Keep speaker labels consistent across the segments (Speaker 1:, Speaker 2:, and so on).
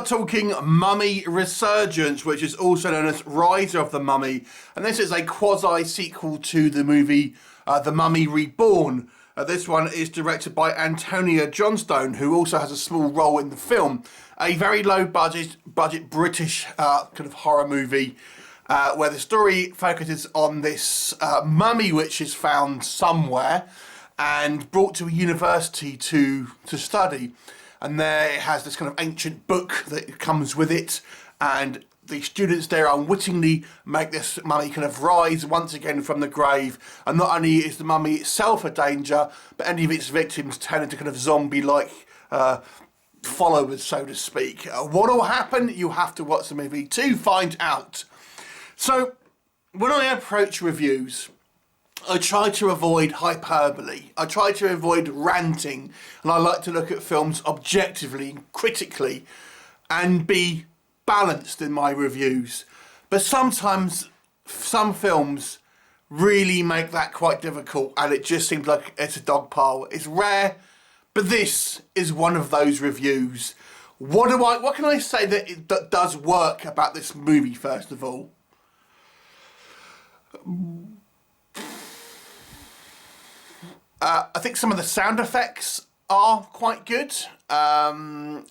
Speaker 1: are talking Mummy Resurgence, which is also known as Rise of the Mummy, and this is a quasi-sequel to the movie The Mummy Reborn. This one is directed by Antonia Johnstone, who also has a small role in the film. A very low budget British kind of horror movie where the story focuses on this mummy which is found somewhere and brought to a university to study. And there it has this kind of ancient book that comes with it, and the students there unwittingly make this mummy kind of rise once again from the grave. And not only is the mummy itself a danger, but any of its victims turn into kind of zombie-like followers, so to speak. What will happen? You have to watch the movie to find out. So, when I approach reviews, I try to avoid hyperbole, I try to avoid ranting, and I like to look at films objectively, critically, and be balanced in my reviews. But sometimes some films really make that quite difficult, and it just seems like it's a dog pile. It's rare, but this is one of those reviews. What can I say that does work about this movie, first of all? I think some of the sound effects are quite good, and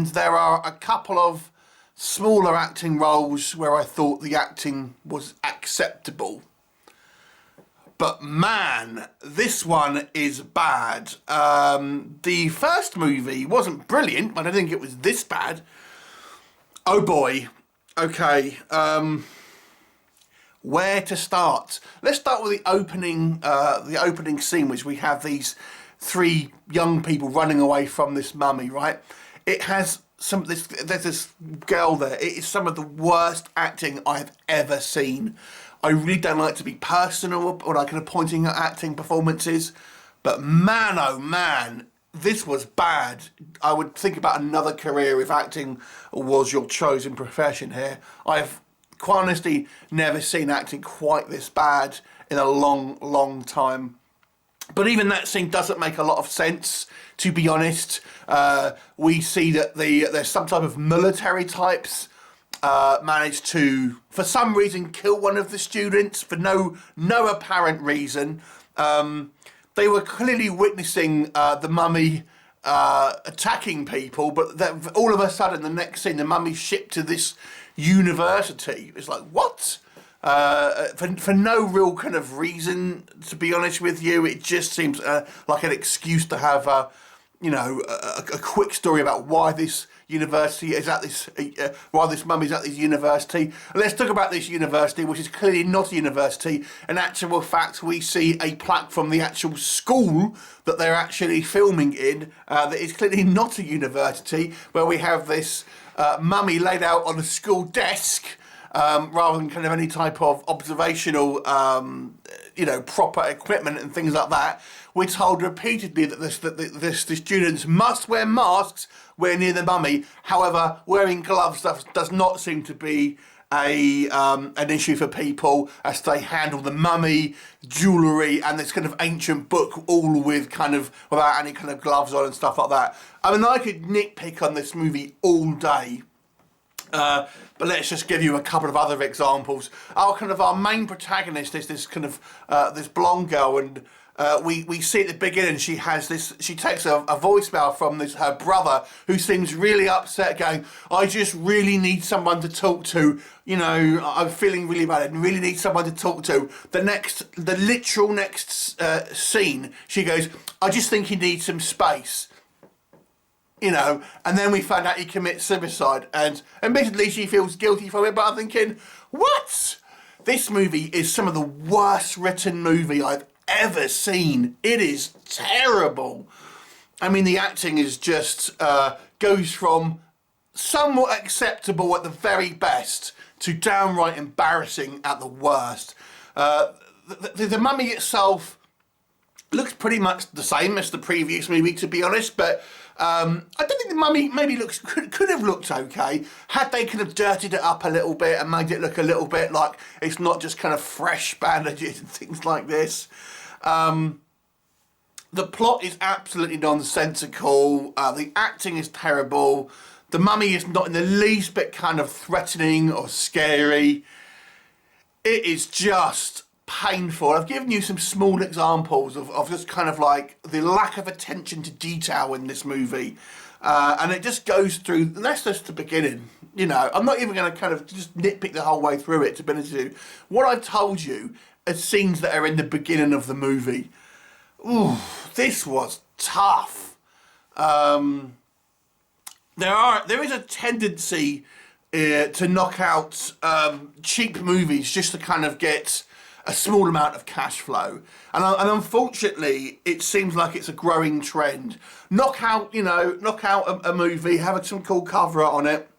Speaker 1: there are a couple of smaller acting roles where I thought the acting was acceptable. But man, this one is bad. The first movie wasn't brilliant, but I don't think it was this bad. Oh boy. Okay. Where to start? Let's start with the opening scene, which we have these three young people running away from this mummy, right? It has there's this girl there. It is some of the worst acting I've ever seen. I really don't like to be personal when I'm kind of pointing at acting performances, but man, oh man, this was bad. I would think about another career if acting was your chosen profession here. I've quite honestly never seen acting quite this bad in a long time. But even that scene doesn't make a lot of sense, to be honest. We see that there's some type of military types managed to, for some reason, kill one of the students for no apparent reason. They were clearly witnessing the mummy attacking people, but all of a sudden, the next scene, the mummy's shipped to this university. It's like, what? For no real kind of reason, to be honest with you. It just seems like an excuse to have a quick story about why this university is at this, why this mummy's at this university. And let's talk about this university, which is clearly not a university. In actual fact, we see a plaque from the actual school that they're actually filming in that is clearly not a university, where we have this mummy laid out on a school desk, rather than kind of any type of observational, proper equipment and things like that. We're told repeatedly that the students must wear masks when near the mummy. However, wearing gloves does not seem to be an issue for people as they handle the mummy, jewellery, and this kind of ancient book, all with without any kind of gloves on and stuff like that. I mean, I could nitpick on this movie all day. But let's just give you a couple of other examples. Our main protagonist is this this blonde girl, and we see at the beginning she takes a voicemail from her brother, who seems really upset, going, I just really need someone to talk to, I'm feeling really bad and really need someone to talk to. The literal next scene, she goes, I just think he needs some space. And then we find out he commits suicide, and admittedly she feels guilty from it, but I'm thinking, what? This movie is some of the worst written movie I've ever seen. It is terrible. I mean, the acting is just, goes from somewhat acceptable at the very best to downright embarrassing at the worst. The mummy itself looks pretty much the same as the previous movie, to be honest, but I don't think the mummy maybe could have looked okay had they kind of dirtied it up a little bit and made it look a little bit like it's not just kind of fresh bandages and things like this. The plot is absolutely nonsensical. The acting is terrible. The mummy is not in the least bit kind of threatening or scary. It is just painful. I've given you some small examples of just kind of like the lack of attention to detail in this movie. And it just goes through, that's just the beginning. You know, I'm not even going to kind of just nitpick the whole way through it, to be honest with you. What I've told you are scenes that are in the beginning of the movie. Ooh, this was tough. There is a tendency to knock out cheap movies just to kind of get a small amount of cash flow, and unfortunately it seems like it's a growing trend. Knock out a movie, have some cool cover art on it.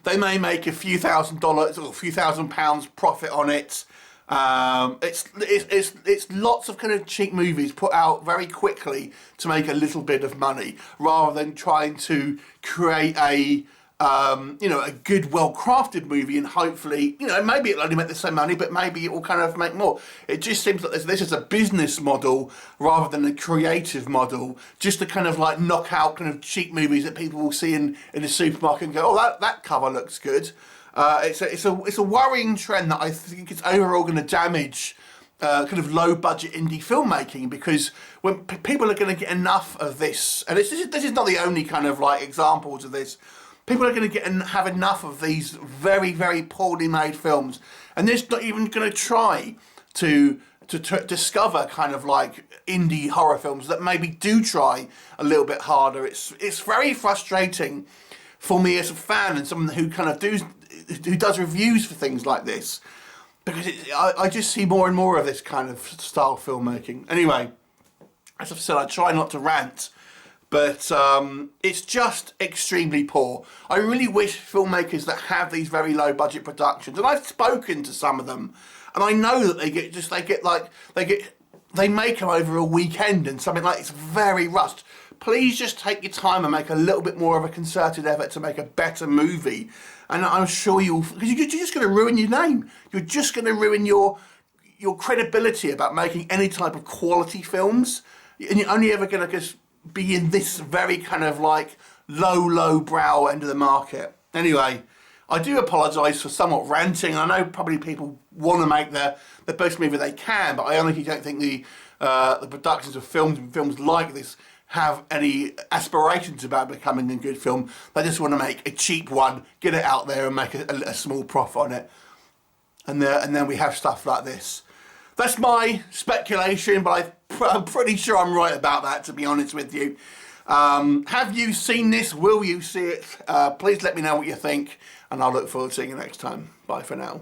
Speaker 1: They may make a few $1,000s or a few £1,000s profit on it. It's lots of kind of cheap movies put out very quickly to make a little bit of money, rather than trying to create a good, well-crafted movie, and hopefully, maybe it'll only make the same money, but maybe it will kind of make more. It just seems like this is a business model rather than a creative model, just to kind of like knock out kind of cheap movies that people will see in the supermarket and go, oh, that cover looks good. It's a worrying trend that I think is overall going to damage kind of low-budget indie filmmaking, because when people are going to get enough of this, and this is not the only kind of like examples of this. People are going to have enough of these very, very poorly made films, and they're not even going to try to discover kind of like indie horror films that maybe do try a little bit harder. It's very frustrating for me as a fan and someone who kind of does reviews for things like this, because I just see more and more of this kind of style filmmaking. Anyway, as I've said, I try not to rant. But it's just extremely poor. I really wish filmmakers that have these very low budget productions, and I've spoken to some of them, and I know that they make them over a weekend and something like it's very rushed. Please just take your time and make a little bit more of a concerted effort to make a better movie, and I'm sure because you're just going to ruin your name. You're just going to ruin your credibility about making any type of quality films, and you're only ever going to just be in this very kind of like low brow end of the market. Anyway, I do apologise for somewhat ranting. I know probably people want to make the best movie they can, but I honestly don't think the productions of films like this have any aspirations about becoming a good film. They just want to make a cheap one, get it out there and make a small profit on it. And then we have stuff like this. That's my speculation, but I'm pretty sure I'm right about that, to be honest with you. Have you seen this? Will you see it? Please let me know what you think, and I'll look forward to seeing you next time. Bye for now.